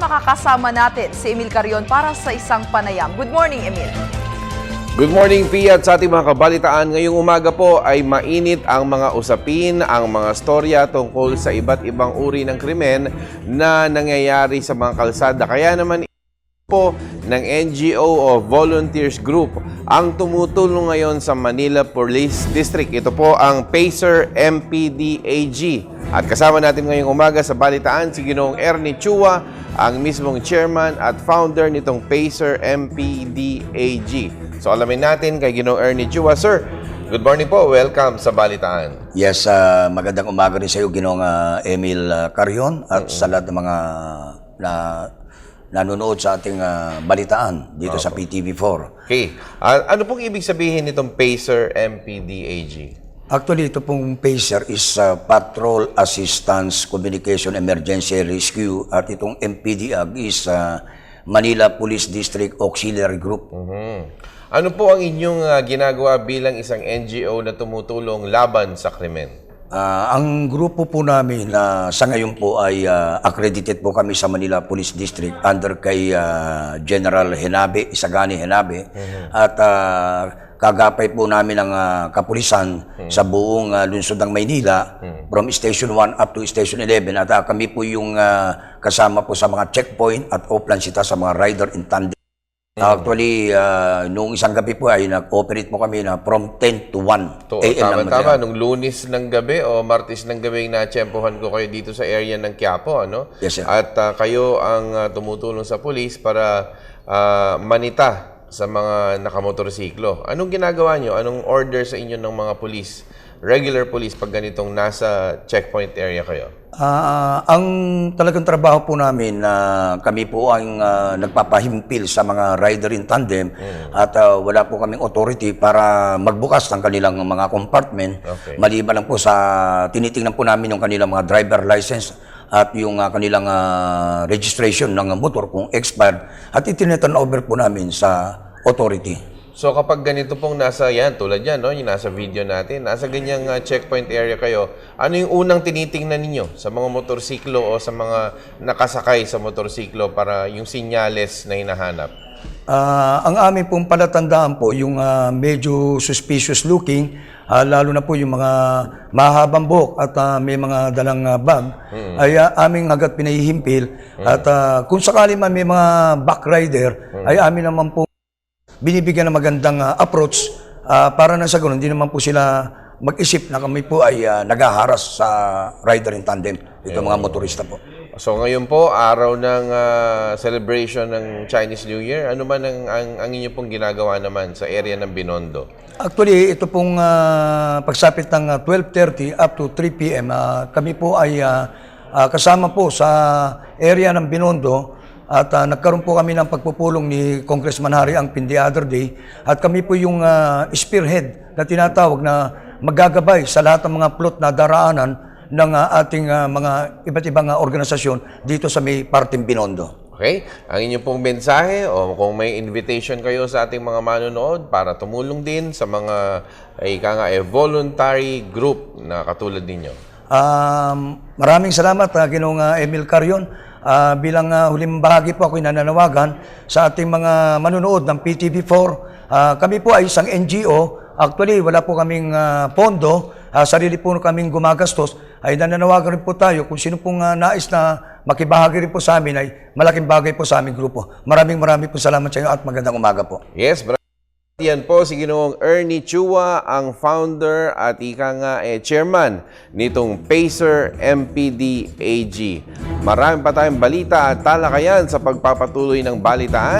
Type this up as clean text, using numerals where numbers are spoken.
makakasama natin si Emil Carion para sa isang panayam. Good morning, Emil. Good morning, Pia, at sa ating mga kabalitaan. Ngayong umaga po ay mainit ang mga usapin, ang mga storya tungkol sa iba't ibang uri ng krimen na nangyayari sa mga kalsada. Kaya naman po ng NGO o Volunteers Group ang tumutulong ngayon sa Manila Police District. Ito po ang PACER MPDAG. At kasama natin ngayong umaga sa balitaan si Ginoong Ernie Chua, ang mismong chairman at founder nitong PACER MPDAG. So alamin natin kay Ginoong Ernie Chua. Sir, good morning po. Welcome sa balitaan. Yes, magandang umaga rin sa iyo, Ginoong Emil Carion, at sa lahat ng mga nanonood sa ating balitaan dito sa PTV4. Okay. Ano pong ibig sabihin nitong PACER MPDAG? Actually, ito pong PACER is Patrol Assistance Communication Emergency Rescue, at itong MPDAG is Manila Police District Auxiliary Group. Ano po ang inyong ginagawa bilang isang NGO na tumutulong laban sa krimen? Ang grupo po namin sa ngayon po ay accredited po kami sa Manila Police District under kay General Henabe, Isagani Henabe, at kagapay po namin ang kapulisan sa buong lungsod ng Maynila from Station 1 up to Station 11, at kami po yung kasama po sa mga checkpoint at oplansita sa mga rider in tandem. Actually, noong isang gabi po ay nag-operate po kami na from 10 to 1 a.m. Tama, nung Lunes ng gabi o Martes ng gabi na-tsempohan ko kayo dito sa area ng Quiapo, ano? Yes, sir. At kayo ang tumutulong sa police para manita sa mga nakamotorsiklo. Anong ginagawa nyo? Anong order sa inyo ng mga police, regular police, pag ganitong nasa checkpoint area kayo? Ang talagang trabaho po namin, kami po ang nagpapahimpil sa mga rider in tandem, at wala po kaming authority para magbukas ng kanilang mga compartment. Okay. Maliban lang po sa tinitingnan po namin yung kanilang mga driver license at yung kanilang registration ng motor kung expired, at itineturn over po namin sa authority. So kapag ganito pong nasa yan, tulad yan, no? Yung nasa video natin, nasa ganyang checkpoint area kayo, ano yung unang tinitingnan ninyo sa mga motorsiklo o sa mga nakasakay sa motorsiklo para yung sinyales na hinahanap? Ang aming pong palatandaan po, yung medyo suspicious looking, lalo na po yung mga mahabang buhok at may mga dalang bag, ay aming agad pinahihimpil. At kung sakali man may mga backrider, ay amin naman po binibigyan ng magandang approach para na sa ganun, hindi naman po sila mag-isip na kami po ay nag-aharas sa rider in tandem, ito mga motorista po. So ngayon po, araw ng celebration ng Chinese New Year, ano man ang inyo pong ginagawa naman sa area ng Binondo? Actually, ito pong pagsapit ng 12:30 up to 3 p.m., kami po ay kasama po sa area ng Binondo. At nagkaroon po kami ng pagpupulong ni Congressman Harry Angpin the other day, at kami po yung spearhead na tinatawag na maggagabay sa lahat ng mga plot na daraanan ng ating mga iba't ibang organisasyon dito sa may parteng Binondo. Okay? Ang inyong pong mensahe o kung may invitation kayo sa ating mga manonood para tumulong din sa mga voluntary group na katulad ninyo. Maraming salamat, Ginoong Emil Carion. Bilang huling bahagi po ako'y nananawagan sa ating mga manunood ng PTV4. Kami po ay isang NGO. Actually, wala po kaming pondo. Sarili po kaming gumagastos. Ay nananawagan rin po tayo kung sino pong nais na makibahagi rin po sa amin, ay malaking bagay po sa aming grupo. Maraming po salamat sa inyo at magandang umaga po. Yes, yan po si Ginoong Ernie Chua, ang founder at chairman nitong PACER MPDAG. Marami pa tayong balita at talakayan sa pagpapatuloy ng balitaan.